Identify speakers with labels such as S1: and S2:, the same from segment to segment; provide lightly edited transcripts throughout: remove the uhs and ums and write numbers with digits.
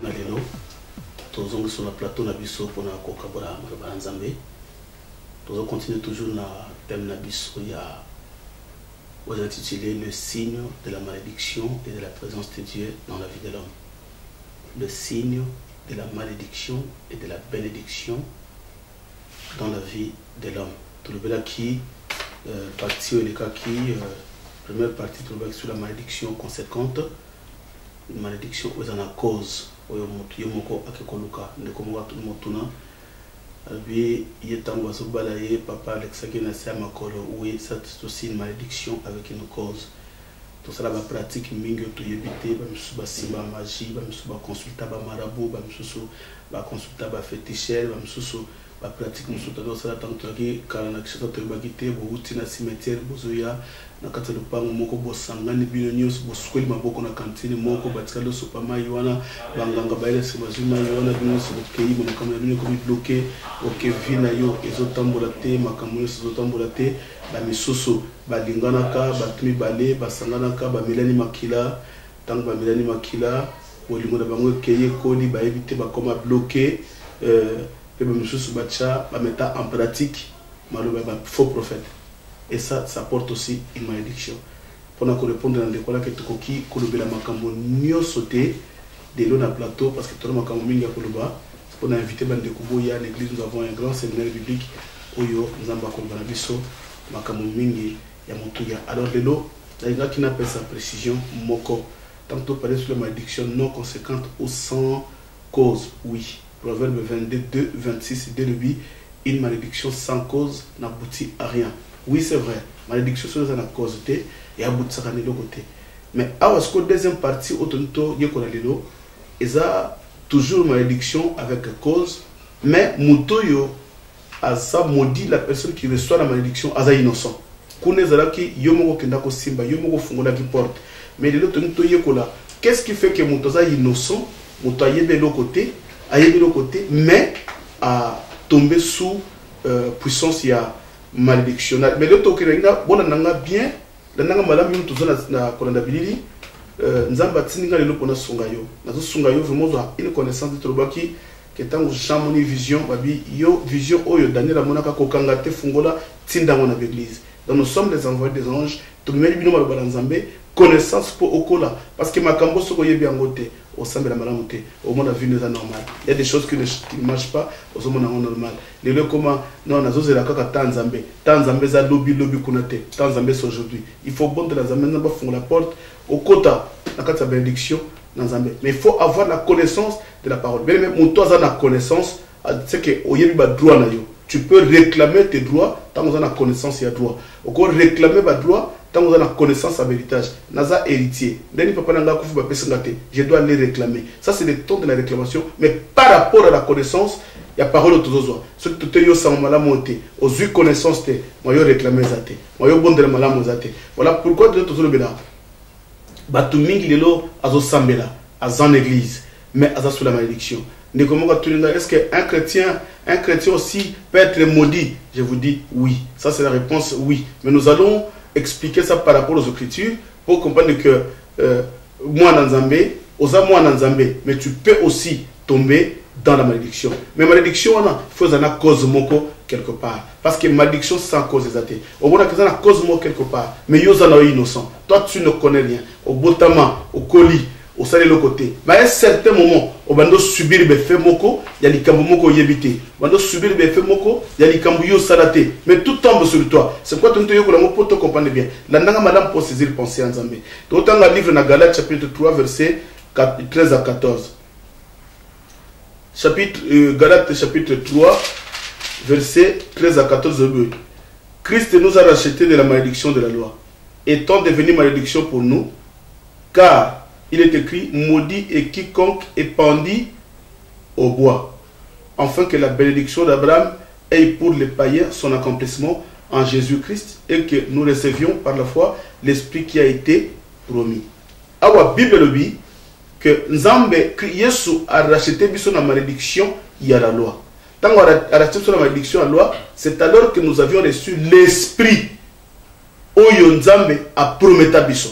S1: Nalelo, tous sur le plateau Nabiso pour la Kokabora Maranzambe. Nous continuons toujours dans le thème Nabiso. Vous intitulé le signe de la malédiction et de la présence de Dieu dans la vie de l'homme. Le signe de la malédiction et de la bénédiction dans la vie de l'homme. Tout le monde qui partie ou les cas qui première partie tout le sur la malédiction conséquente. Une malédiction aux en cause. Yomoko akekoluka ndekomoka tout motuna abi yetango so balaye papa Alexaki na sia makolo oui ça c'est aussi une malédiction avec une cause. Tout ça la pratique mingi to yebite ba msuba simba magie ba msuba consulta ba marabout ba msusu ba consulta ba féticheur ba msusu ba pratique msuto do sala tanto ki kala na kisota to bagite bo uti na cimetière bozoya na kata lupango moko bosangani bino nyos boskweli maboko na kantine moko batika lo supama ywana banganga baile semazuma ywana bino so kei mo kama bino ko bloquer OK vina yo ezotambola te makambo ezotambola te ba misusu balingana ka batumi bale basangana ka ba milani makila tango ba milani makila bolingo na bango kei koli ba éviter ba koma bloquer et ba misusu bacha ba mettre en pratique maloba ba faux prophète. Et ça porte aussi une malédiction. Pour nous répondre dans l'école, que tu qui kolobela makambo nyo sauté de l'eau dans plateau parce que tout le makambo minga koloba. Pour nous inviter bande kuboya l'église, nous avons un grand séminaire biblique oyo nzamba kolobana biso makambo mingi ya motuya. Alors lelo, la qui n'a pas sa précision moko. Tantôt parler sur la malédiction non conséquente ou sans cause. Oui. Proverbe 22, 26 dès le 8, une malédiction sans cause n'aboutit à rien. Oui, c'est vrai. Malédiction sur la cause et aboutit à l'autre côté. Mais à la deuxième partie, autonto yekolalelo, ils a toujours malédiction avec cause, mais mutoyo a ça maudit la personne qui reçoit la malédiction à innocent. Kune zalaki yomoko kendako simba yomoko fungola qui porte. Mais de l'autre yekola, qu'est-ce qui fait que mutoza innocent, muto ayebe l'autre côté, mais a tombé sous puissance ya malédiction. Mais l'autre côté, bon nanga bien, la nanga madame nous tous na kolanda bilili, nzamba tininga lelo pona sungayo. Nazo sungayo vraiment une connaissance de trobaki que tant chamoni vision babi yo vision oyo Daniel monaka kokanga te fungola tinda mona l'église. Donc nous sommes les envoyés des anges, tout le monde bino malobala nzambe connaissance pour okola parce que makambo soko yebi angote au sein de la malamouté au monde a vu normal. Il y a des choses qui ne marchent pas au monde normal. Les lieux comment non nazo zela kaka tanzambe za lobby kunate tanzambe aujourd'hui. Il faut bon de la zambe namba font la porte au kota na kata bénédiction dans zambe. Mais il faut avoir la connaissance de la parole. Mais même mon toi la connaissance c'est que au yebi ba droit na yo. Tu peux réclamer tes droits tant que tu as la connaissance et droit. Ou qu'on réclamer tes droits tant que tu as la connaissance et héritage. Naza héritier. Je dois les réclamer. Ça, c'est le temps de la réclamation. Mais par rapport à la connaissance, il y a parole autour de toi. Ce que tu as sans malamoté, aux yeux connaissance, moi je réclamer zate. Moi je bon de la malamote. Voilà pourquoi tu as toujours le bénin. Batumingi lelo azo sambela, azan église, mais aza sous la malédiction. Est-ce qu'un chrétien aussi peut être maudit? Je vous dis oui. Ça c'est la réponse oui. Mais nous allons expliquer ça par rapport aux Écritures pour comprendre que moi Nanzambe, osa moi Nanzambe, mais tu peux aussi tomber dans la malédiction. Mais malédiction, il faut que ça cause moko quelque part. Parce que malédiction sans cause des athées. Au moins que ça cause moko quelque part. Mais yozana innocent. Toi tu ne connais rien. Au botama, au colis. Au salé le côté. Mais à un certain moment, on va subir les faits moko, il y a les cambo moko yébité. On va subir les faits moko, il y a les cambo yo salaté. Mais tout tombe sur toi. C'est quoi ton toyo pour te comprendre bien. La nanga madame pour saisir penser en Zambé. D'autant le livre dans Galates chapitre 3 verset 13 à 14. Galates chapitre 3 verset 13 à 14. Christ nous a rachetés de la malédiction de la loi, étant devenu malédiction pour nous, car il est écrit, maudit et quiconque est pendu au bois, afin que la bénédiction d'Abraham ait pour les païens son accomplissement en Jésus-Christ et que nous recevions par la foi l'Esprit qui a été promis. Awa Bible le dit que Nzambe, Yesu a racheté biso la malédiction, il y a la loi. Tant qu'on a racheté la malédiction à la loi, c'est alors que nous avions reçu l'Esprit. Oyo Nzambe a promis biso.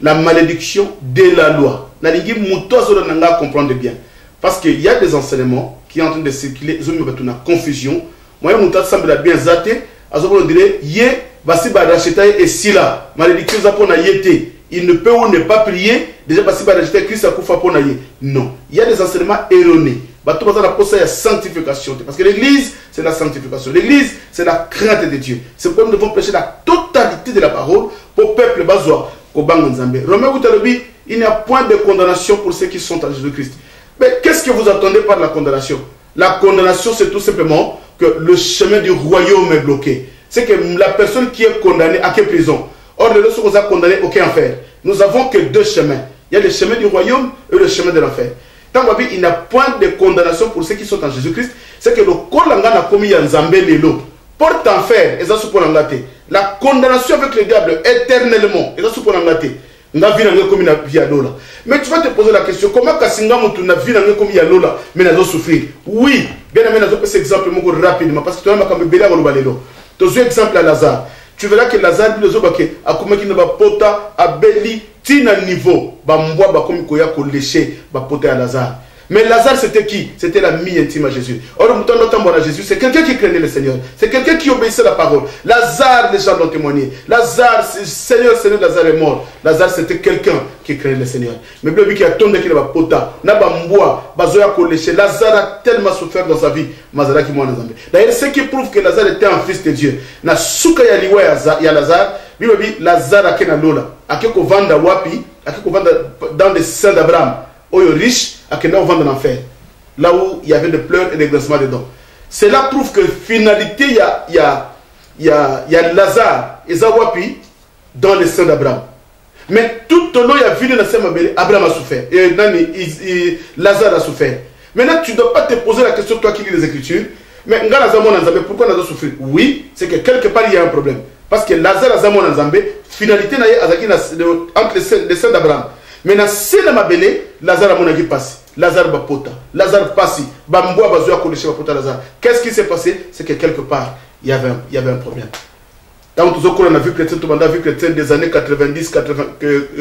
S1: La malédiction de la loi. Nalingi muto azora nanga comprendre bien. Parce qu'il y a des enseignements qui sont en train de circuler, ils ont une confusion. Moi, je semble bien zaté, on dirait, yé, basi ba racheta et sila, malédiction za pona yété. Il ne peut ou ne pas prier, déjà basi ba racheta Christ a koufa pona yé. Non, il y a des enseignements erronés. Bato baza la posa ya sanctification. Parce que l'église, c'est la sanctification. L'église, c'est la crainte de Dieu. C'est pourquoi nous devons prêcher la totalité de la parole pour le peuple bazoa. Romains 8, il n'y a point de condamnation pour ceux qui sont en Jésus-Christ. Mais qu'est-ce que vous attendez par la condamnation? La condamnation, c'est tout simplement que le chemin du royaume est bloqué. C'est que la personne qui est condamnée à quelle prison? Or, les autres qu'on a condamnés, aucun enfer. Nous avons que deux chemins. Il y a le chemin du royaume et le chemin de l'enfer. Tant qu'il n'y a point de condamnation pour ceux qui sont en Jésus-Christ, c'est que le kolanga n'a commis un zambé lelo. Porte enfer, et ça c'est pour l'engater. La condamnation avec le diable éternellement, et ça c'est pour l'engater. Mais tu vas te poser la question, comment Kassinga Moutou n'a vu comme Yalola, mais n'a pas souffrir? Oui, bien aimé, n'a pas cet exemple rapidement, parce que tu as un bébé tu as un exemple à Lazare. Tu verras que Lazare, il a comme qui n'a pas pota, a belli, tina niveau, bamboa, comme koya ko léché, ba pota à Lazare. Mais Lazare, c'était qui? C'était l'ami intime à Jésus. Or, nous à Jésus, c'est quelqu'un qui craignait le Seigneur. C'est quelqu'un qui obéissait à la parole. Lazare, les gens l'ont témoigné. Lazare, Seigneur, Lazare est mort. Lazare, c'était quelqu'un qui craignait le Seigneur. Mais bien, lui qui a tombé qui n'a pas pota, n'a pas mboa, bazoya koléché. Lazare a tellement souffert dans sa vie. Mazara qui m'a entendu. D'ailleurs, ce qui prouve que Lazare était un fils de Dieu. Na souka ya liwa ya Lazare, lui Lazare a kena lola. A keko vanda wapi, a keko vanda dans les seins d'Abraham. Oyo riche, à quel on vend dans l'enfer. Là où il y avait des pleurs et des grincements dedans. Cela prouve que finalité, il y a Lazare et Zawapi dans les seins d'Abraham. Mais tout au long, il y a vu dans le Abraham a souffert. Et Lazare a souffert. Maintenant, tu ne dois pas te poser la question, toi qui lis les Écritures. Mais pourquoi on a souffert? Oui, c'est que quelque part, il y a un problème. Parce que Lazare a Zamon en Zambé, finalité, entre les seins d'Abraham. Maintenant, si la mabele, Lazare a monagi passé. Lazare va pota. Lazare passe. Bamboa bazoua koléché va pota Lazare. Qu'est-ce qui s'est passé? C'est que quelque part, il y avait un problème. Dans tout ce qu'on a vu chrétien, tout le monde a vu chrétien des années 90,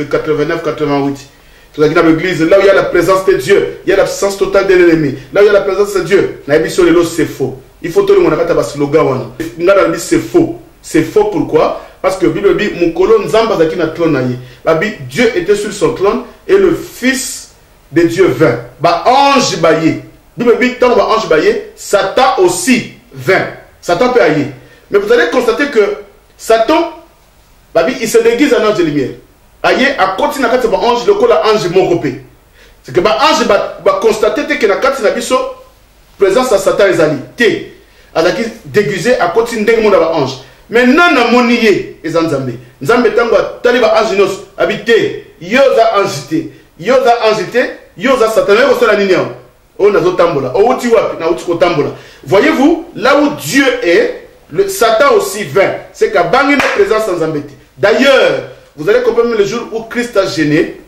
S1: 89, 88. Tout dans l'église, là où il y a la présence de Dieu, il y a l'absence totale de l'ennemi. Là où il y a la présence de Dieu, c'est faux. Il faut tout le monde a slogan. C'est faux. C'est faux pourquoi? Parce que la Bible dit, mon colon Nzamba zaki na trône naïe. La Bible, Dieu était sur son trône et le Fils de Dieu vint. Ba ange baillé. La Bible dit, tant ba ange baillé, Satan aussi vint. Satan peut aller. Mais vous allez constater que Satan, la Bible, il se déguise en ange de lumière. Aïe, à continuer à faire ange, le col à ange mon copé. C'est que ba ange va constater que la carte n'a pas présence à Satan et Zali. Té. Azaki déguisé à continuer d'un monde à ange. Mais non, na moniye et Nzambe. Nzambe tango taliba anjinos habité. Yoza anjité. Yoza anjité. Yoza satané au sol aninyan. O nazo tambola. O uti wapi na uti ko tambola. Voyez-vous, là où Dieu est, le Satan aussi vint. C'est qu'à bangi une présence en Zambé. D'ailleurs, vous allez comprendre le jour où Christ a gêné.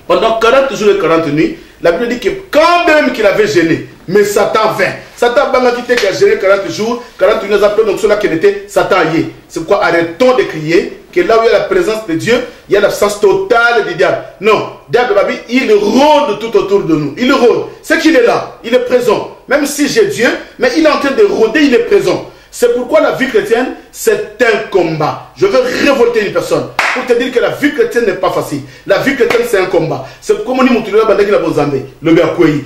S1: Pendant 40 jours et 40 nuits, la Bible dit que quand même qu'il avait gêné, mais Satan vint. Satan a quitté qui a géré 40 jours, 40 nuits après, donc cela qui était Satan y est. C'est pourquoi arrêtons de crier que là où il y a la présence de Dieu, il y a l'absence totale du diable. Non, le diable, il rôde tout autour de nous. Il rôde. C'est qu'il est là, il est présent. Même si j'ai Dieu, mais il est en train de rôder, il est présent. C'est pourquoi la vie chrétienne, c'est un combat. Je veux révolter une personne pour te dire que la vie chrétienne n'est pas facile. La vie chrétienne, c'est un combat. C'est pourquoi on dit le Béakoui.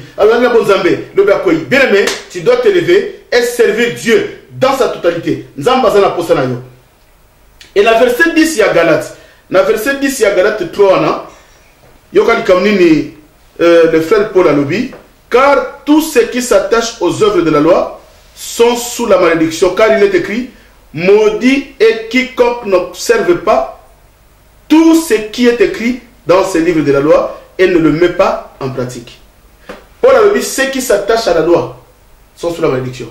S1: Bien aimé, tu dois te lever et servir Dieu dans sa totalité. Et la verset 10, il y a Galate. La verset 10, il y a Galate 3. Le frère Paul Alobi. Car tous ceux qui s'attachent aux œuvres de la loi sont sous la malédiction, car il est écrit, maudit et quiconque n'observe pas tout ce qui est écrit dans ces livres de la loi et ne le met pas en pratique. Paul a dit, ceux qui s'attachent à la loi sont sous la malédiction.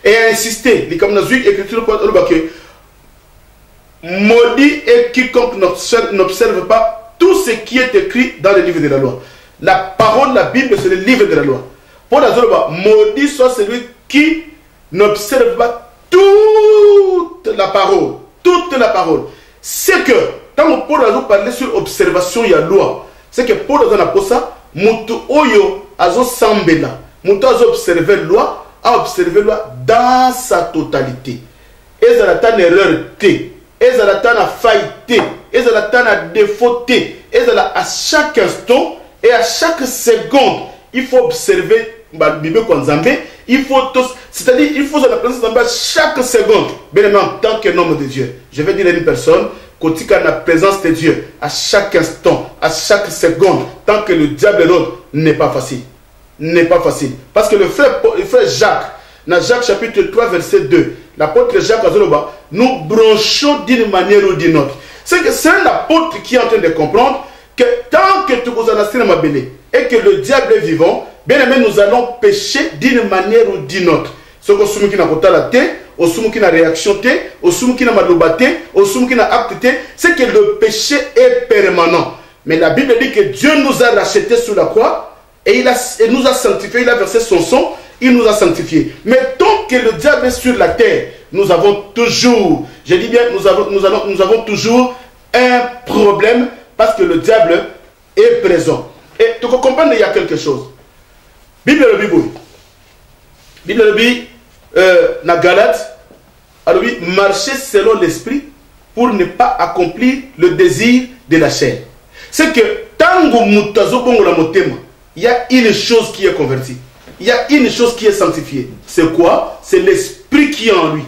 S1: Et a insisté, il comme dans l'écriture, maudit et quiconque n'observe pas tout ce qui est écrit dans les livres de la loi. La parole, la Bible, c'est le livre de la loi. Paul a dit, maudit soit celui qui n'observe pas toute la parole. Toute la parole. C'est que, quand Paul a parlé sur observation, il y a loi. C'est que Paul a dit ça, Mutu Oyo azo sambela muto azo observer loi a observer loi dans sa totalité ezalata na erreur te ezalata na faille te ezalata na défaut te ezala à chaque instant et à chaque seconde il faut observer Bible Nzambe, il faut tous, c'est-à-dire il faut la présence de chaque seconde, bien aimé en tant qu'un homme de Dieu. Je vais dire à une personne qu'il y a la présence de Dieu à chaque instant, à chaque seconde, tant que le diable rôde, n'est pas facile. N'est pas facile. Parce que le frère Jacques, dans Jacques chapitre 3 verset 2, l'apôtre Jacques Azoloba, nous branchons d'une manière ou d'une autre. C'est que c'est un apôtre qui est en train de comprendre que tant que tu vous en as belé et que le diable est vivant, bien aimé, nous allons pécher d'une manière ou d'une autre. Ce que nous avons fait, au soumu qui n'a réaction, au soumu qui n'a malobaté, au soumu qui n'a acte, c'est que le péché est permanent. Mais la Bible dit que Dieu nous a rachetés sous la croix et il nous a sanctifiés, il a versé son sang, il nous a sanctifiés. Mais tant que le diable est sur la terre, nous avons toujours, je dis bien, nous avons toujours un problème parce que le diable est présent. Et tu comprends, il y a quelque chose. Bible le Bible. Bible le Bible, na Galate, alors oui, marcher selon l'esprit pour ne pas accomplir le désir de la chair. C'est que tango mutazo bongo la motema, il y a une chose qui est convertie. Il y a une chose qui est sanctifiée. C'est quoi? C'est l'esprit qui est en lui.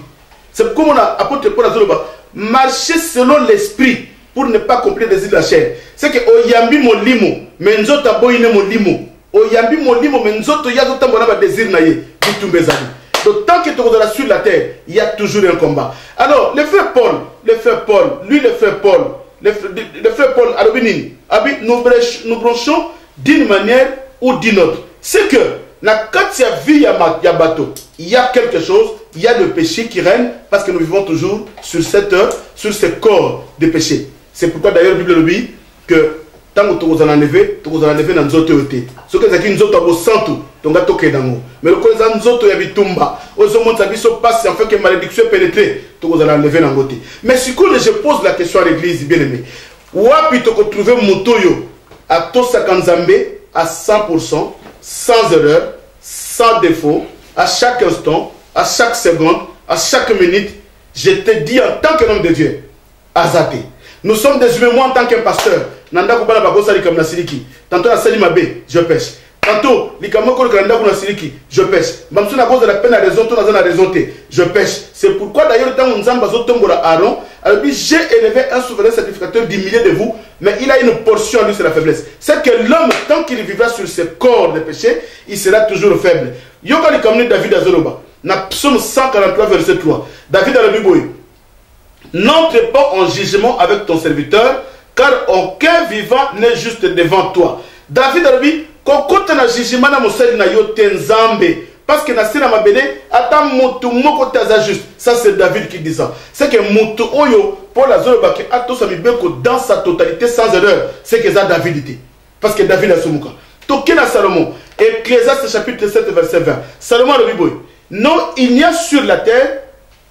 S1: C'est comme on a apôtre Paul Azoloba, marcher selon l'esprit pour ne pas accomplir le désir de la chair. C'est que oyambi molimo, menzota boyine molimo. Oyambi molimo, menzoto yazo tambona ba désir na ye, bitumbezali. Donc tant que tu es sur la terre, il y a toujours un combat. Alors, le frère Paul, le frère Paul, Alobini, nous branchons d'une manière ou d'une autre. C'est que, quand il y a bateau, il y a quelque chose, il y a le péché qui règne, parce que nous vivons toujours sur ce corps de péché. C'est pourquoi d'ailleurs la Bible dit que tant que tu vas enlever dans nos autorités. Ce que c'est nous autres santu, donc à toquer dans nous. Mais le cas nous autres y bitumba, aux hommes ça biso passe en fait que malédiction pénétrée, tu vas enlever dans côté. Mais si je pose la question à l'église bien aimé, wapi tu peux trouver motoyo à Tosaka Nzambe à 100%, sans erreur, sans défaut, à chaque instant, à chaque seconde, à chaque minute, je te dis en tant qu'homme de Dieu, Azate. Nous sommes des humains, moi en tant qu'un pasteur. Nanda kubala bagosa likam na siliki. Tantôt la sali mabe, je pêche. Tantôt likamoko kanda kuna siliki, je pêche. Mamsu na cause de la peine à raison, tout na raison té, je pêche. C'est pourquoi d'ailleurs tant Nzamba zotombola Aaron, alors j'ai élevé un souverain sacrificateur du milieu de vous, mais il a une portion à lui c'est la faiblesse. C'est que l'homme tant qu'il vivra sur ce corps de péché, il sera toujours faible. Yoga likamni David Azoloba. Na psaume 143 verset 3. David a le Bible. N'entre pas en jugement avec ton serviteur, car aucun vivant n'est juste devant toi. David a dit, quand tu as jugement na mosali na yo tenzambe, parce que na sina mabele, ata mutu moko taza juste. Ça c'est David qui dit ça. C'est que mutu oyo pour la zone baki ato sa mibeko dans sa totalité sans erreur. C'est que ça David dit. Parce que David a sumuka. Toké na Salomon. Ecclésiaste chapitre 7 verset 20. Salomon le Bible. Non, il n'y a sur la terre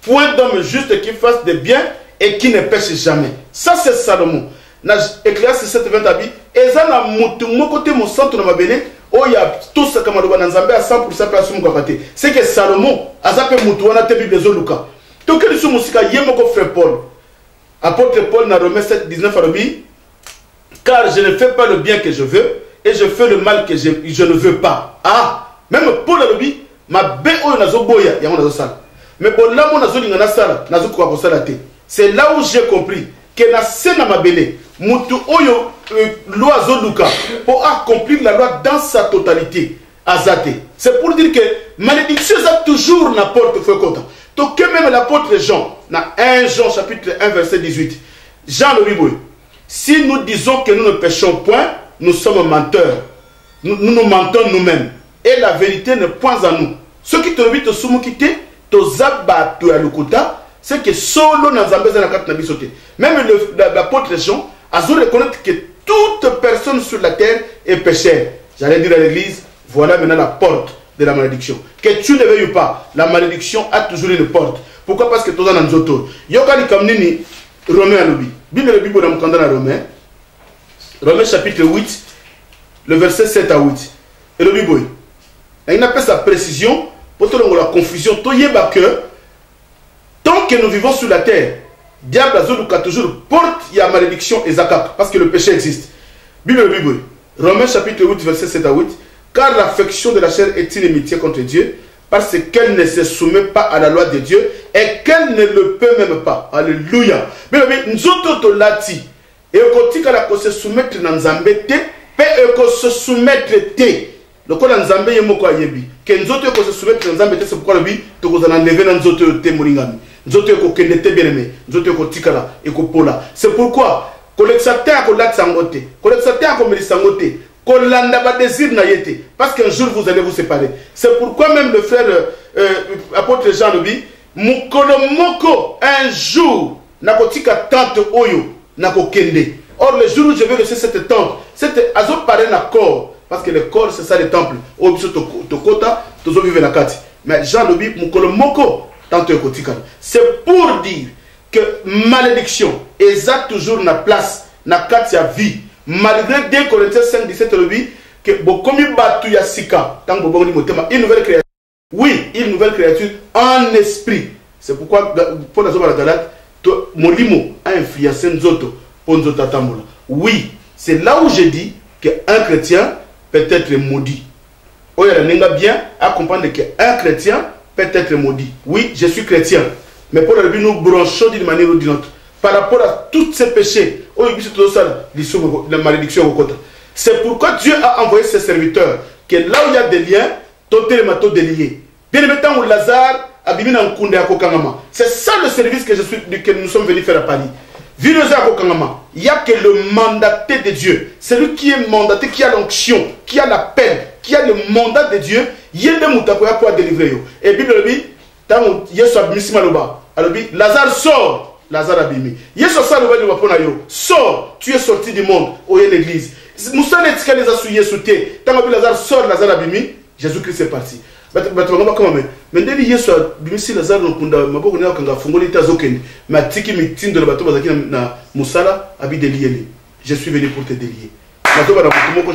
S1: point d'homme juste qui fasse des biens et qui ne pêche jamais. Ça c'est Salomon. Dans Ecclésiaste 7 20 abi, ezana mutu mokote mo centre na mabele, oya tout ça comme le Nzambe à 100% place mu kapate. C'est que Salomon azape mutu wana te Bible zo luka. To que su musika yemoko frère Paul. Apôtre Paul na Romains 7 19 abi, car je ne fais pas le bien que je veux et je fais le mal que je ne veux pas. Ah, même Paul a dit ma be oyo nazo boya yango nazo sala. Mais bon là mon nazo linga na sala, nazo kwa ko sala te. C'est là où j'ai compris que na sena mabele mutu oyo loi zoluka pour accomplir la loi dans sa totalité azate. C'est pour dire que malédiction a toujours n'importe quoi content. Donc même l'apôtre Jean dans 1 Jean chapitre 1 verset 18. Jean le Bible. Si nous disons que nous ne péchons point, nous sommes menteurs. Nous nous mentons nous-mêmes et la vérité n'est point à nous. Ce qui te dit to sumu kité to zaba to alukuta. C'est que solo dans même l'apôtre Jean a dû reconnaître que toute personne sur la terre est pécheur. J'allais dire à l'église, voilà maintenant la porte de la malédiction. Que tu ne veuilles pas, la malédiction a toujours une porte. Pourquoi? Parce que tu es dans nos autos. Yokali kamnini Romain alubi. Bible le Bible dans Romain. Romain chapitre 8, le verset 7 à 8. Et le biboy. Il appelle sa précision pour te donner la confusion. Que tant que nous vivons sur la terre, diable a toujours porte il y a malédiction et zakak parce que le péché existe. Bible. Romains chapitre 8 verset 7 à 8. Car l'affection de la chair est inimitié contre Dieu parce qu'elle ne se soumet pas à la loi de Dieu et qu'elle ne le peut même pas. Alléluia. Bible nous autres lati et kotika la ko se soumettre na nzambe te pe ko se soumettre te. Le code nzambe yemoko ayebi que nous autres ko se soumettre na nzambe te c'est pourquoi le bi to ko na lever na nzoto te moringami. Nzoto ko kende te bien aimé, nzoto ko tikala et ko pola. C'est pourquoi kolexateur ko latsangote, kolexateur ko melisangote, kolanda ba désir na yete parce qu'un jour vous allez vous séparer. C'est pourquoi même le frère apôtre Jean Lobi mukolo moko un jour nakotika tante oyo nakokende. Or le jour où je vais laisser cette tente, c'était azo paré na corps parce que le corps c'est ça le temple. Au biso to kota to zo vivre na kati. Mais Jean Lobi mukolo moko c'est pour dire que malédiction est toujours na place na kati ya vie malgré 2 Corinthiens 5 17 le dit que bokomi batu ya sika tant bobo ni motema une nouvelle créature. Oui, une nouvelle créature en esprit. C'est pourquoi pour la zone la Galate molimo a influencé nzoto pour nzoto tambola. Oui, c'est là où je dis que un chrétien peut être maudit. Oya nenga bien à comprendre que un chrétien peut être maudit. Oui, je suis chrétien. Mais pour le but, nous branchons d'une manière ou d'une autre. Par rapport à tous ces péchés, la malédiction au côté. C'est pourquoi Dieu a envoyé ses serviteurs. Que là où il y a des liens, déliés. Bien évidemment, Lazare a bimi na nkunde ya kokangama. C'est ça le service que nous sommes venus faire à Paris. Il n'y a que le mandaté de Dieu. Celui qui est mandaté, qui a l'onction, qui a l'appel, qui a le mandat de Dieu, il y a des moutakoya pour délivrer. Et Bible dit, tant Yesu abimisi maloba, alobi Lazare sort, Lazare abimi. Yesu saloba ni wapona yo, sort, tu es sorti du monde, oye l'église. Moussa ne tika les asu Yesu te, tant que Lazare sort, Lazare abimi, Jésus-Christ est parti. Mais dès que Yesu abimisi Lazare nokunda, maboko ni akanga fungoli tazokende, matiki mitindo le bateau bazaki na musala abi délier. Je suis venu pour te délier.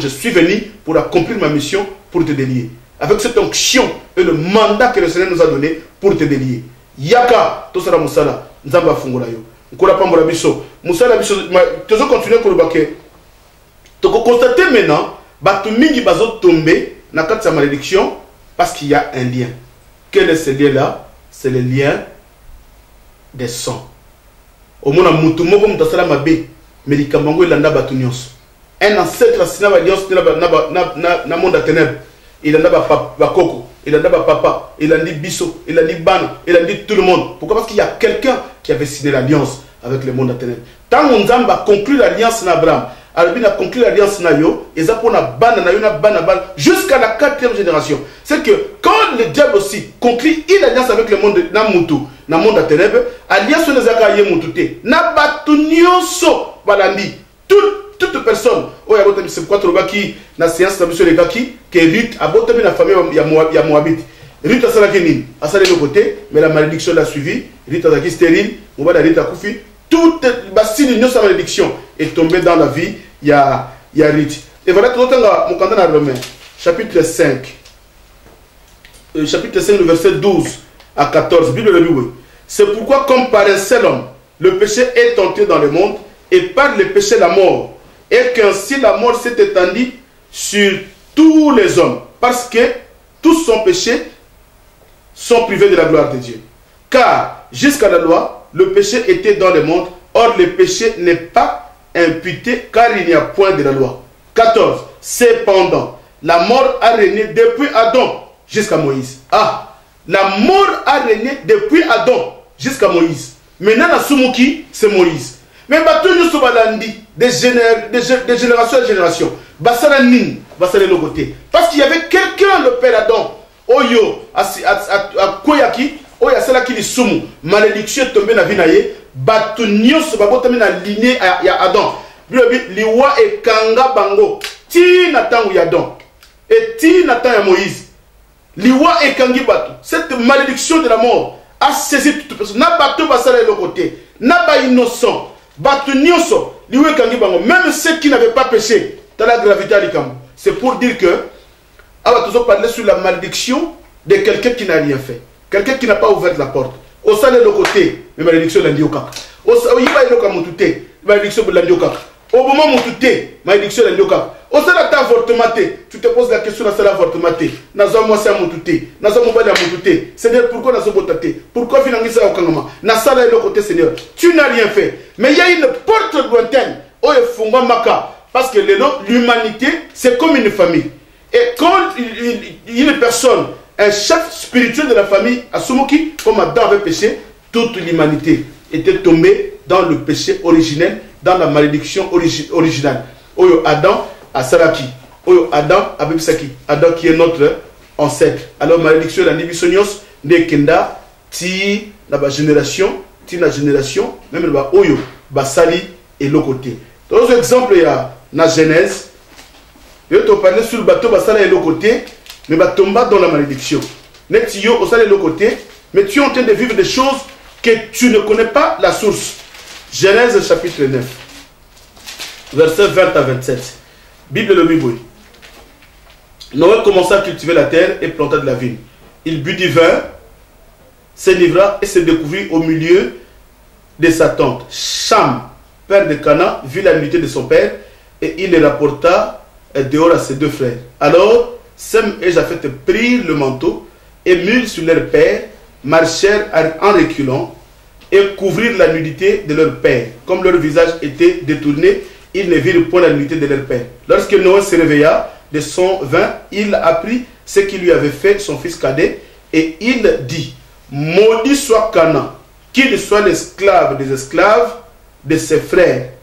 S1: Je suis venu pour accomplir ma mission, pour te délier. Avec cette onction et le mandat que le Seigneur nous a donné pour te délier. Yaka, tout ça musala, nzamba fungola yo. Nkola pambola biso, musala biso, tu vas continuer pour le baquet. Tu peux constater maintenant, batu mingi bazo tomber na kati sa malédiction parce qu'il y a un lien. Quel est ce lien-là? C'est le lien des sangs. Au moins, mutu moko mutasala mabe, médicament ilanda batu nyonso. Un ancêtre asina ba nyonso na monde à ténèbres. Il en a ba koko, il en a ba papa, il en dit biso, il en dit ban, il en dit tout le monde. Pourquoi? Parce qu'il y a quelqu'un qui avait signé l'alliance avec le monde à ténèbres. Tant on a conclu l'alliance na Abraham, Albi a conclu l'alliance na yo, et ça pour na ban na yo na ban jusqu'à la 4e génération. C'est que quand le diable aussi conclut une alliance avec le monde na mutu, na monde à ténèbres, alliance na zaka ye mutute, na batu nyonso balandi toute personne, c'est quoi qui na séance de les gars qui Ruth a botté la famille ya Moabite. Ruth a salé a salé de côté, mais la malédiction l'a suivi. Ruth a été stérile, Moabite a Ruth a koufi. Toute la malédiction est tombée dans la vie. Il y a Ruth. Et voilà tout le temps mon candidat Romain, chapitre 5, le verset 12 à 14. Bible le dit. C'est pourquoi comme par un seul homme, le péché est entré dans le monde et par le péché la mort. Et qu'ainsi la mort s'est étendue sur tous les hommes, parce que tous sont péchés, sont privés de la gloire de Dieu. Car jusqu'à la loi, le péché était dans le monde, or le péché n'est pas imputé car il n'y a point de la loi. 14. Cependant, la mort a régné depuis Adam jusqu'à Moïse. Ah, la mort a régné depuis Adam jusqu'à Moïse. Maintenant, la Soumouki, c'est Moïse. Mais nous sommes de génération en génération. Basalanin, basale le côté. Parce qu'il y avait quelqu'un, le père Adam, Oyo, à Koyaki, Oya Salaki li Sumu, malédiction est tombée dans la vie. Batunyo se babotamé dans la lignée à Adam. Liwa et Kanga Bango, Ti Natan ou Adam, et Ti Natan et Moïse. Liwa et Kangi Batu. Cette malédiction de la mort a saisi toute personne. N'a pas tout basale le côté. N'a pas innocent. Même ceux qui n'avaient pas péché, dans la gravité à l'Ikam. C'est pour dire que Alors, tu parler sur la malédiction de quelqu'un qui n'a rien fait. Quelqu'un qui n'a pas ouvert la porte. Au sein de l'autre côté, mais malédiction lundi au cap. Au sein de l'autre côté, malédiction lundi au cap. Au moment où tu t'es, malédiction lundi au cap. Au sein de ta avortement, tu te poses la question dans cet avortement. Nazo moi c'est à mon touté. Nazo mon bali à mon touté. Seigneur, pourquoi nazo botate? Pourquoi finalement ça au kangama? Nasala est l'autre côté, Seigneur. Tu n'as rien fait. Mais il y a une porte lointaine. Oh, il faut maka. Parce que l'humanité, c'est comme une famille. Et quand une personne, un chef spirituel de la famille, Asumoki, comme Adam avait péché, toute l'humanité était tombée dans le péché originel, dans la malédiction originale. Oyo Adam a Saraki, Oyo Adam a Bebisaki, Adam qui est notre ancêtre. Alors malédiction la Nibisonios, ne Kenda, ti la génération, même le Oyo, Basali et l'autre côté. Dans l'exemple, il y a la Genèse. Je te parler sur le bateau, Basala et l'autre côté, mais tomba dans la malédiction. Netio, au salé de l'autre côté, mais tu es en train de vivre des choses que tu ne connais pas la source. Genèse chapitre 9, versets 20 à 27. Bible le Bible. Noé commença à cultiver la terre et planta de la vigne. Il but du vin, s'enivra et se découvrit au milieu de sa tente. Cham, père de Canaan, vit la nudité de son père et il le rapporta dehors à ses deux frères. Alors, Sem et Japheth prirent le manteau et mirent sur leur père, marchèrent en reculant et couvrirent la nudité de leur père. Comme leur visage était détourné, ils ne virent point la nudité de leur père. Lorsque Noé se réveilla de son vin, il apprit ce qu'il lui avait fait son fils cadet et il dit: maudit soit Canaan, qu'il soit l'esclave des esclaves de ses frères.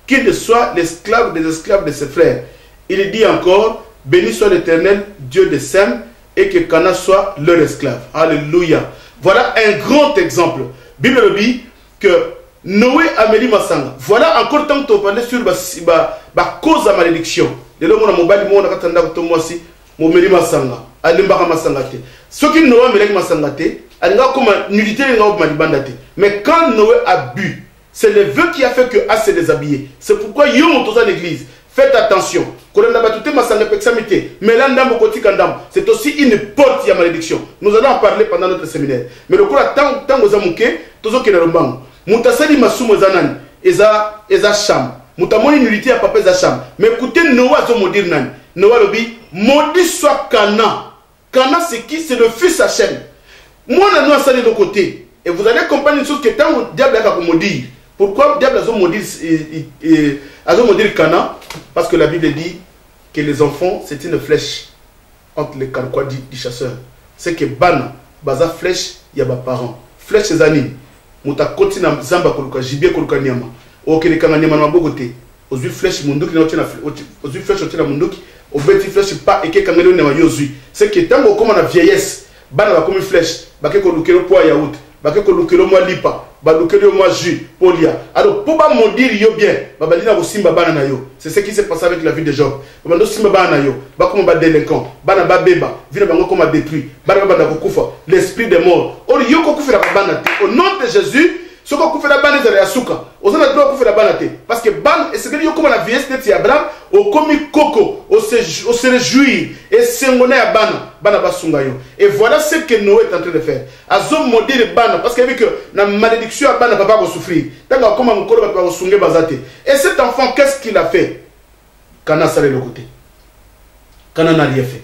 S1: Qu'il soit l'esclave des esclaves de ses frères. Il dit encore: béni soit l'Éternel, Dieu de Sem, et que Canaan soit leur esclave. Alléluia. Voilà un grand exemple. Bible dit que Noé a mis Masanga. Voilà encore tant que tu parles sur la cause de la malédiction. De l'homme a mobile, mon akatanda kotomosi, mon meri Masanga. Alimbara Masanga te. Ce qui Noé a mis Masanga te, alanga comme nudité les gens malibanda te. Mais quand Noé a bu, c'est le vœu qui a fait que A s'est déshabillé. C'est pourquoi yo monte à l'église. Faites attention. C'est aussi une porte de malédiction. Nous allons en parler pendant notre séminaire. Mais le coup, tant aux amouqués, tous ceux qui ne l'ont Moutasali Masumo Zanan, Eza Cham. Moutamoni nullité à papa Eza Cham. Mais écoutez, Noah Zomodir Nan. Noah Lobi, maudit soit Canaan. Canaan, c'est qui? C'est le fils Hachem. Moi, on a nous à de côté. Et vous allez comprendre une chose que tant le diable a maudit. Pourquoi le diable a maudit Canaan? Parce que la Bible dit que les enfants, c'est une flèche entre les carquois du chasseur. C'est que Bana, Baza flèche, il y a des parents. Flèche, c'est Zanine. Mouta koti na zamba koluka, jibie koluka nyama. Okele kanga nyama na mabogote. Ozui flèche munduki na otina ozui flèche otina munduki. Obeti flèche pas eke kanga na ma yozui. C'est que tango comme na vieillesse, Bana va comme flèche, bake kolukelo po yaourt, bake kolukelo mo lipa. Balukelo moi jus, polia. Alors, pour pas maudire yo bien, babadina ko simba bana na yo. C'est ce qui s'est passé avec la vie de Job. Babando simba bana na yo, ba comme ba délinquant, bana ba beba, vina bango comme détruit, bana ba ko kufa, l'esprit des morts. Or yo ko kufira bana te. Au nom de Jésus, ce ko kufira bana za ya suka. Osana droit kufira bana te parce que ban et c'est que yo comme la vieillesse de Abraham, au komi koko, au se réjouir et s'engona ya bana ba sunga yo. Et voilà ce que Noé est en train de faire. Azo maudire bana parce qu'il a vu que la malédiction à bana papa va souffrir. Tant comment mon corps va sunga bazate. Et cet enfant qu'est-ce qu'il a fait? Canaan s'est le côté. Canaan n'a rien fait.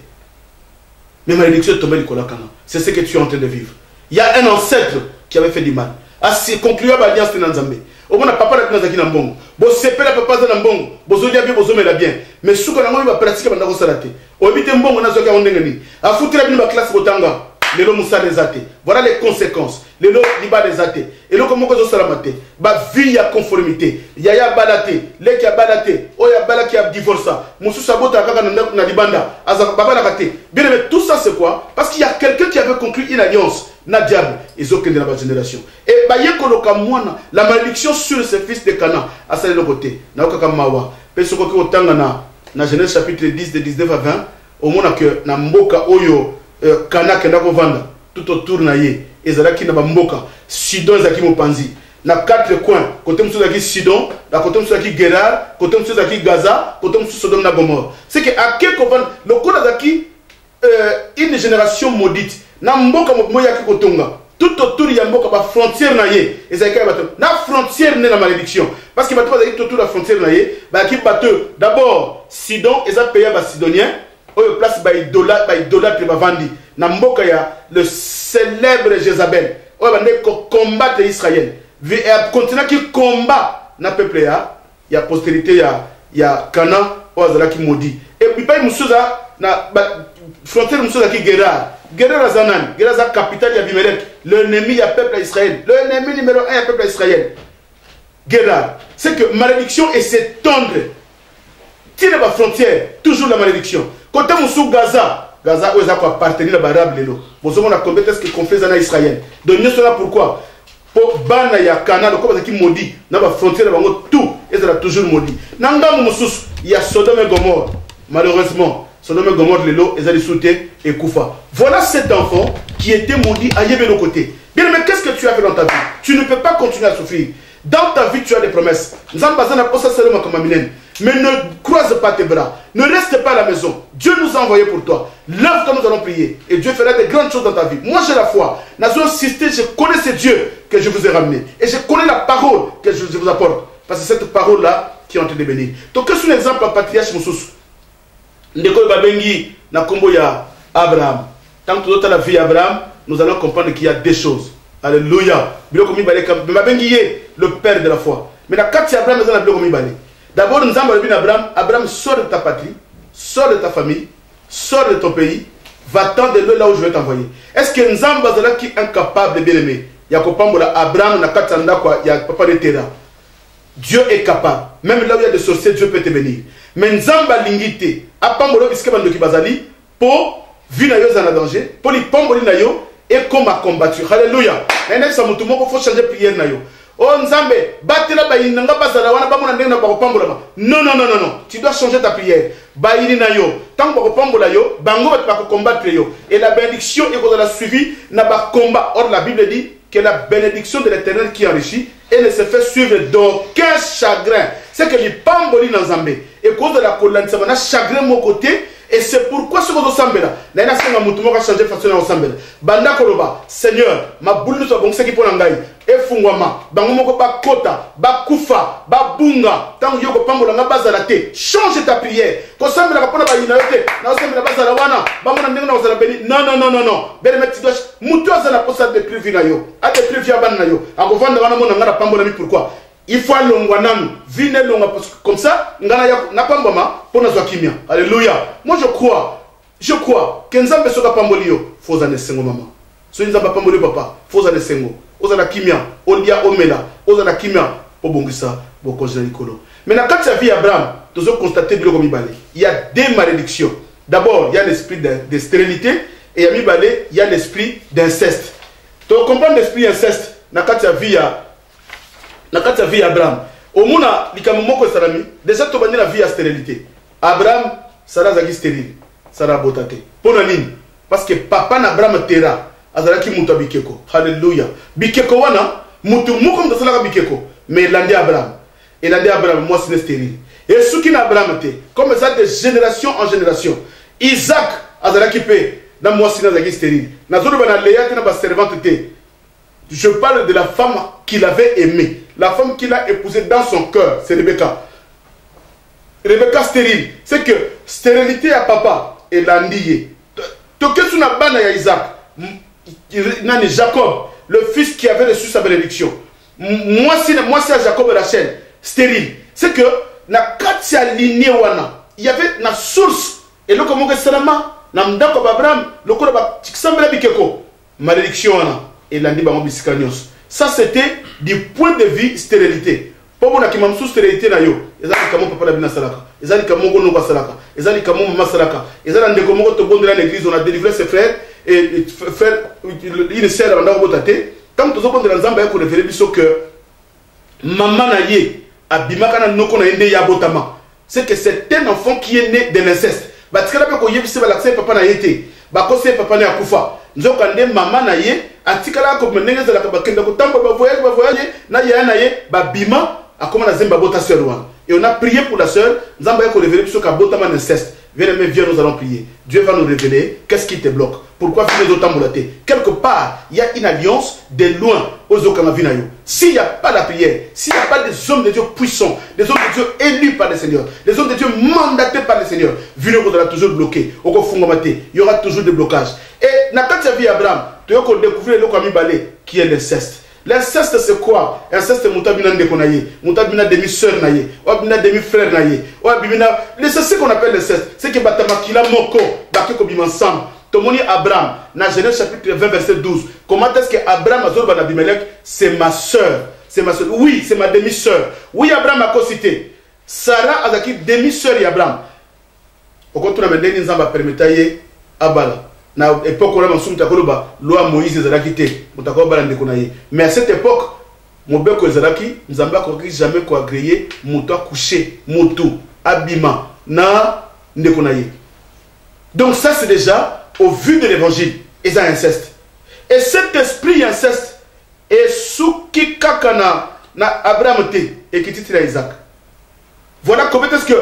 S1: Mais malédiction est tombée Nicolas Canaan. C'est ce que tu es en train de vivre. Il y a un ancêtre qui avait fait du mal. Asi conclure l'alliance de Nzambe. Au moins papa la nazaki na mbongo. Bo sepela papa za na mbongo. Bozo dia bien bozo mela bien. Mais suka na ngoi ba pratique banda ko salate. O bite mbongo na zoka ondenga ni. Afutira bino ba classe botanga. Lelo musa les athées. Voilà les conséquences. Lelo liba les athées. Et lo komoko zo salamate. Ba vie à conformité. Yaya balate, le qui a balate, oya bala qui a divorcé. Musu sabota kaka na libanda. Aza baba la kate. Bien mais tout ça c'est quoi? Parce qu'il y a quelqu'un qui avait conclu une alliance. Na diable, ils ont connu la génération. Et la malédiction sur ses fils de Canaan, à ça de l'autre côté. Na okaka mawa. Peso ko otanga na Genèse chapitre 10 de 19 à 20, au moins que na mboka oyo Canaan kenda ko vanda tout autour na ye. Ezalaki na ba mboka Sidon ezaki mopanzi. na 4 coins. Côté monsieur qui Sidon, la côté monsieur qui Guérar, côté monsieur qui Gaza, côté monsieur Sodome na Gomorrhe. C'est que à quel moment le code d'aki une génération maudite. Na mboka moya ki kotonga. Tout autour il y a mboka ba frontière na ye. Et ça na frontière na malédiction. Parce que bato ba tout autour la frontière na ye, ba ki bato d'abord Sidon et ça paya ba Sidonien. Oyo place ba idolâtre ba vandi. Na mboka ya le célèbre Jézabel. Oyo ba ne combattre Israël. Et continent qui combat na peuple ya postérité ya Canaan oyo qui maudit. Et puis pas musuza na frontière musuza qui Guérar. Guérar Zanan, Guérar la capitale d'Abimelech, l'ennemi du peuple d'Israël, l'ennemi numéro 1 du peuple d'Israël. Guérar, c'est que malédiction et s'étendre. Tire la frontière, toujours la malédiction. Quand on sous Gaza, Gaza où ils ont appartenu à l'Arabe lélo. Vous avez combien est-ce que conflit dans Israël. Donc nous sommes là pourquoi? Pour bana ya Canaan, donc comme ça qui maudit, dans la frontière tout, ils sont toujours maudit. Nanga musus, il y a Sodome et Gomorrhe. Malheureusement. Sodome et Gomorrhe, Lélo, Ezali Souté et Koufa. Voilà cet enfant qui était maudit à Yébélo côté. Bien, mais qu'est-ce que tu as fait dans ta vie? Tu ne peux pas continuer à souffrir. Dans ta vie, tu as des promesses. Mais ne croise pas tes bras. Ne reste pas à la maison. Dieu nous a envoyé pour toi. Lève quand nous allons prier. Et Dieu fera de grandes choses dans ta vie. Moi, j'ai la foi. Nous avons insisté, je connais ce Dieu que je vous ai ramené. Et je connais la parole que je vous apporte. Parce que c'est cette parole-là qui est en train de bénir. Donc, qu'est-ce que un exemple à patriarche Moussous? Ndeko Babengi na kombo ya Abraham. Tant que toute la vie Abraham, nous allons comprendre qu'il y a des choses. Alléluia. Biloko mi balé comme Babengi le père de la foi. Mais la carte Abraham nous allons biloko mi balé. D'abord nous avons dit Abraham, Abraham sort de ta patrie, sort de ta famille, sort de ton pays, va-t'en de là où je vais t'envoyer. Est-ce que Nzamba zala qui est incapable de bien aimer? Yakopambola Abraham na carte anda quoi, ya papa de terrain. Dieu est capable. Même là où il y a des sorciers, Dieu peut te bénir. Mais Nzamba lingite, apambo biske bandoki bazali, pour vivre dans danger, pour les pamboli na yo, et comme a combattu. Alléluia. Maintenant, ça m'a faut changer prière na yo. Oh Nzambe, batela ba inanga bazala wana ba mona ndena ba pambola ba. Non, non, non, non, non. Tu dois changer ta prière. Ba ini na yo. Tant que ba pambola yo, bango ba combattre yo. Et la bénédiction est qu'on a suivi na ba combat. Or la Bible dit que la bénédiction de l'Éternel qui enrichit et ne se fait suivre d'aucun chagrin. C'est que les pamboli dans Zambé. Et cause de la colonne, ça va chagrin mon côté. Et c'est pourquoi ce que vous avez là, n'a pas changé de façon ensemble. Banda Koloba, Seigneur, ma boule de bon, c'est qui pour l'angaï. Et Fungwama, Bangomoko ba Kota, ba Kufa, ba Bunga, tant que Yoko Pambola n'a pas à la tête. Change ta prière. Quand ça me l'a pas à l'inaïté, n'a pas à la wana, Bamona n'a pas à la béni. Non, non, non, non, non. Belle mettre doche, Moutoise n'a pas à des prix vinayo, à des prix viabanayo. À vous vendre un monde, n'a pas Pambola, pourquoi? Il faut aller vine longa comme ça, n'a pas maman pour nous kimia. Alléluia. Moi je crois que Nzambe soka pambolio, faut aller sengo maman. So Nzamba pambolio papa, faut aller sengo. Oza la kimia, olia omela, oza la kimia pour bongisa, boko jelikolo. Maintenant quand tu as vu Abraham, tu dois constater biloko mibale. Il y a des malédictions. D'abord, il y a l'esprit de stérilité et il y a mibale, il y a l'esprit d'inceste. Tu comprends l'esprit d'inceste? Na quand tu as vu na kati ya vie Abraham omuna likamomoko salami déjà to bandi la vie à stérilité. Abraham sala zaki stérile sala botate pona nini parce que papa na Abraham tera azalaki mutu bikeko. Alléluia. Bikeko wana mutu moko mtasala bikeko mais landi Abraham et landi Abraham moi c'est stérile et suki na Abraham te comme ça de génération en génération. Isaac azalaki pe na moi c'est zaki stérile na zolo bana Léa na ba servante te. Je parle de la femme qu'il avait aimée. La femme qu'il a épousée dans son cœur, c'est Rebecca. Rebecca stérile. C'est que stérilité à papa et l'andiye. Toke sous la banne à Isaac. Nani Jacob, le fils qui avait reçu sa bénédiction. Moi c'est à Jacob et Rachel, stérile. C'est que na kati aligné wana, il y avait na source et le comment que seulement na mdako Abraham, le ko ba tikisambela bikeko. Malédiction wana. Et l'andi bango bisikanios. Ça c'était du point de vue stérilité. Pour mon akimam sous stérilité na yo. Ezali kamo papa la bina salaka. Ezali kamo gono ba salaka. Ezali kamo mama salaka. Ezali ndeko moko to bondela l'église on a délivré ses frères et frère une sœur banda botate. Tant que to bondela nzamba ya ko révéler biso que maman na ye abimaka na noko na ende ya botama. C'est que c'est un enfant qui est né de l'inceste. Ba tikala pe ko yebise ba l'accès papa na yete. Ba ko se papa na akufa. Nzokande maman na ye atikala ko menenge za la ka bakenda ko tambo ba voyage na bima a comment na zemba bota sœur wana. Et on a prié pour la sœur, nzamba ko révéler sur ka bota man inceste. Viens, nous allons prier. Dieu va nous révéler qu'est-ce qui te bloque. Pourquoi faire d'autant moulaté? Quelque part, il y a une alliance de loin aux Okamavinayo. S'il n'y a pas la prière, s'il n'y a pas des hommes de Dieu puissants, des hommes de Dieu élus par le Seigneur, des hommes de Dieu mandatés par le Seigneur, Vino sera toujours bloqué. Il y aura toujours des blocages. Et dans la vie Abraham, tu vas découvrir le Kwami Balé qui est l'inceste. L'inceste c'est quoi? L'inceste c'est Moutabina Ndekonaye, Moutabina demi-sœur naye, Wabina demi-frère naye, Wabina. C'est ce qu'on appelle l'inceste. C'est que Batamakila Moko, Bakeko Bim ensemble. Tomoni Abraham, dans Genèse chapitre 20, verset 12. Comment est-ce que Abraham Azor Banabimelech, c'est ma sœur? C'est ma sœur. Oui, c'est ma demi-sœur. Oui, Abraham a cité. Sarah Azaki, demi-sœur Abraham. Au contraire, maintenant, nous avons permis Abala. Na époque on a mentionné takoloba loi Moïse ezalaki te mutakoba bala ndeko na ye mais à cette époque mobeko ezalaki nzamba ko jamais ko agréer muto coucher mutu abima na ndeko na ye. Donc ça c'est déjà au vu de l'évangile et ça inceste. Et cet esprit inceste est souki kakana na Abraham te et qui titira Isaac. Voilà comment est-ce que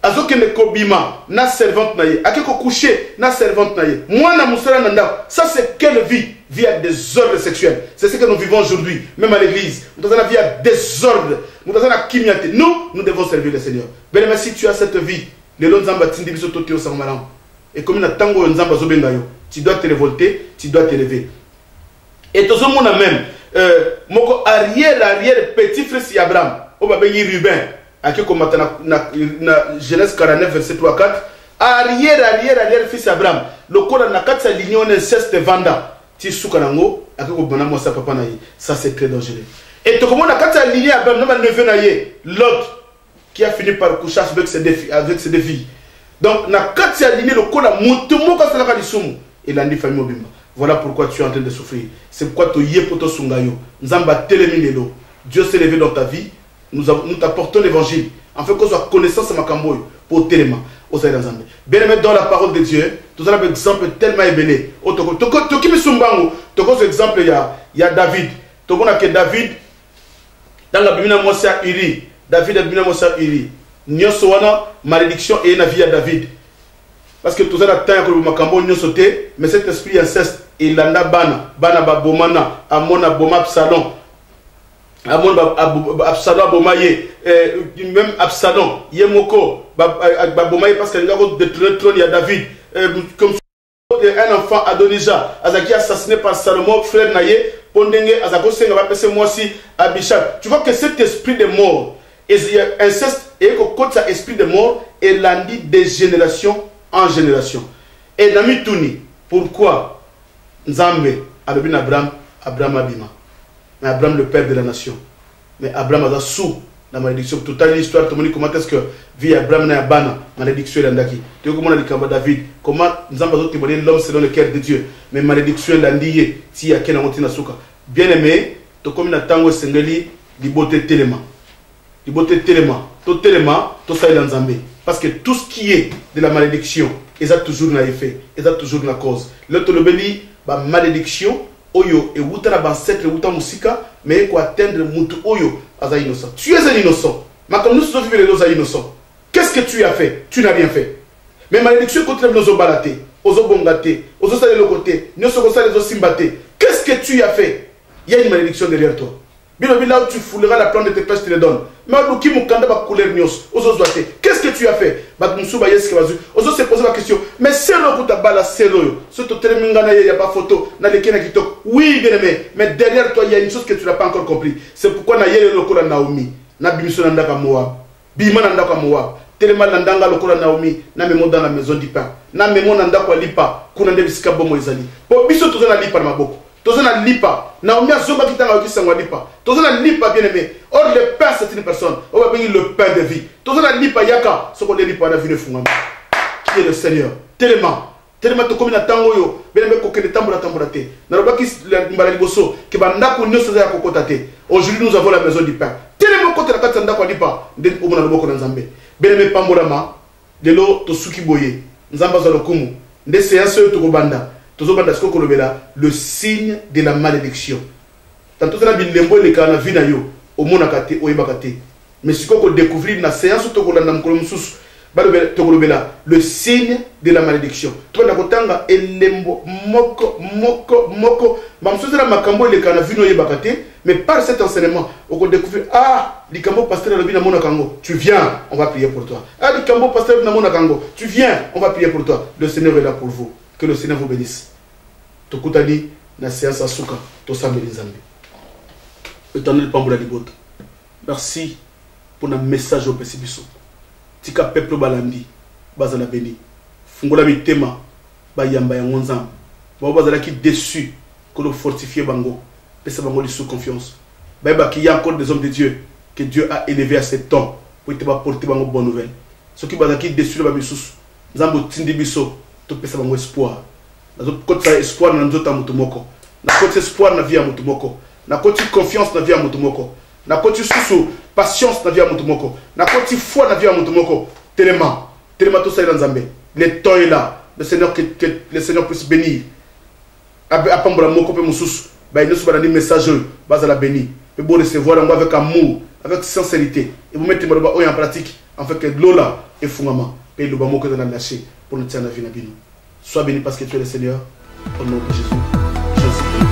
S1: azoke ne kobima na servante naye akeko coucher na servante naye moi na musala nanda. Ça c'est quelle vie? Vie à désordre sexuel. C'est ce que nous vivons aujourd'hui même à l'église. Nous avons la vie à désordre, nous avons la kimiate. Nous devons servir le Seigneur. Ben si tu as cette vie les lots nzamba tindi biso toti au sangmalam et comme na tango nzamba zobenga yo tu dois te révolter, tu dois te lever. Et tout ce monde même moko arrière petit frère si Abraham o ba bengi Ruben Aki komata na Genèse 49 verset 3-4 arrière fils Abraham le code na kati sa ligne on inceste vanda ti suka nango aki ko bana mo sa papa na yi. Ça c'est très dangereux. Et to comment na kati sa ligne Abraham na neveu na ye Lot qui a fini par coucher avec ses deux filles. Donc na kati sa ligne le code mutu moko sa la lisumu et a famille mobimba. Voilà pourquoi tu es en train de souffrir. C'est pourquoi tu y es pour ton sungayo. Nzamba telemilelo. Dieu s'est levé dans ta vie. Nous t'apportons l'évangile. En fait, qu'on soit connaissance de Makamboy pour téléma. Bien aimé dans la parole de Dieu, tu as un exemple tellement ébélé. Tu as exemple, il y a David. Tu as que David, dans la Bible, Mosa Uri. David a Bible Mosa Uri. Nyosoana, malédiction et la vie à David. Parce que tout ça, la terre que le Makambo n'y sauté, mais cet esprit inceste, il en a bana babomana, amona boma psalon. Absalom Abomaye, même Absalom, Yemoko, Babomaye parce qu'il y a de trône, il y a David, comme un enfant Adonija, Azaki assassiné par Salomon, frère Naye, Pondenge, Azako Senga, moi aussi, Abishab. Tu vois que cet esprit de mort, inceste, et que quand ça esprit de mort, il l'a dit de génération en génération. Et Nami Touni, pourquoi Nzambe, Abraham Abima? Mais Abraham le père de la nation. Mais Abraham a sous la malédiction. Toute l'histoire, comment est-ce que vit Abraham n'a pas malédiction l'andaki. Tu vois comment on a dit David. Comment nous avons témoigné l'homme selon le cœur de Dieu. Mais malédiction l'andiye. Si y a quelqu'un qui n'a pas bien aimé, tu comme na tango sengeli di beauté téléma. Di beauté téléma. Tout téléma, tout ça est dans Zambé. Parce que tout ce qui est de la malédiction, ils ont toujours un effet, ils ont toujours une cause. L'autre le béni, la malédiction. Oyo et wuta na ancêtre wuta musika mais ko atteindre mutu oyo aza innocent. Tu es un innocent. Mais comme nous sommes les innocents. Qu'est-ce que tu as fait? Tu n'as rien fait. Mais malédiction contre nos obalaté, aux obongaté, aux osale le côté, nous sommes les osimbaté. Qu'est-ce que tu as fait? Il y a une malédiction derrière toi. Là où tu fouleras la plante de tes pères, tu les donnes. Mais qui mukanda ba couleur nios, aux osdoité. Qu'est-ce que tu as fait? Ba musuba yeske bazu. Aux se poser la question. Mais c'est là pour ta bala c'est là. Ce to termingana il y a pas photo, na le kena kitok. Oui, bien aimé, mais derrière toi il y a une chose que tu n'as pas encore compris. C'est pourquoi na yele lokola Naomi, na bimiso na ndaka Moab. Bima na ndaka Moab. Tellement na ndanga lokola Naomi, na memo dans la maison du pain. Na memo na ndaka lipa, kuna ndebisika bomo ezali. Po biso to na lipa na maboko. Tozana lipa. Naomi a zoba kitanga kisangwa lipa. Tozana lipa bien aimé. Or le pain c'est une personne. On va payer le pain de vie. Tozana lipa yaka. Ce qu'on dit lipa na vie de fungama. Qui est le Seigneur? Tellement to comme na tango yo. Bien aimé ko kene tambola te. Na roba ki mbala liboso ke banda ko nyoso za kokota te. Aujourd'hui nous avons la maison du pain. Tellement côté la katanda ko lipa. Ndeni ko mona loboko na Nzambe. Bien aimé pambolama. De lo to suki boye. Nzamba za lokumu. Nde séance yo to ko banda. le signe de la malédiction. Tantôt, ça a bien lembo le kana vina yo, au monakate, au ebakate. Mais si on découvrir la séance, le signe de la malédiction. Toi, na kotanga elembo moko moko moko. Mamsouze la makambo le kana vino ebakate. Mais par cet enseignement, on va découvrir, ah, Likambo pasteur Lobina Monakango, tu viens, on va prier pour toi. Ah, Likambo pasteur Lobina Monakango, tu viens, on va prier pour toi. Le Seigneur est là pour vous. Que le Seigneur vous bénisse. Tokutani, na séance asuka, tosambeli nzambe. Éternel Pamboula Libota. Merci pour notre message au Pessibiso. Tika peuple balandi, bazala béni. Fungola mitema, bayamba ya ngonzam. Bazala qui déçu, que nous fortifier bango. Ça va sous confiance. Il y a encore des hommes de Dieu que Dieu a élevés à ce temps pour te porter de bonnes nouvelles. Ceux qui sont déçus, nous avons tindi biso, tu peux savoir espoir. Nous avons espoir dans notre mutumoko. Nous avons espoir dans la vie à mutumoko. Nous avons confiance dans la vie à mutumoko. Nous avons patience dans la vie à mutumoko. Nous avons foi dans la vie à mutumoko. Tellement tout ça est dans Zambé. Le temps est là. Le Seigneur puisse bénir. Apambola moko pe mususu. Nous avons des messages, la béni. Mais bon recevoir avec amour, avec sincérité. Et vous mettez en pratique, en fait que l'ola est fondament. Et le bamo que vous avez lâché pour nous tenir la vie. Sois béni parce que tu es le Seigneur. Au nom de Jésus.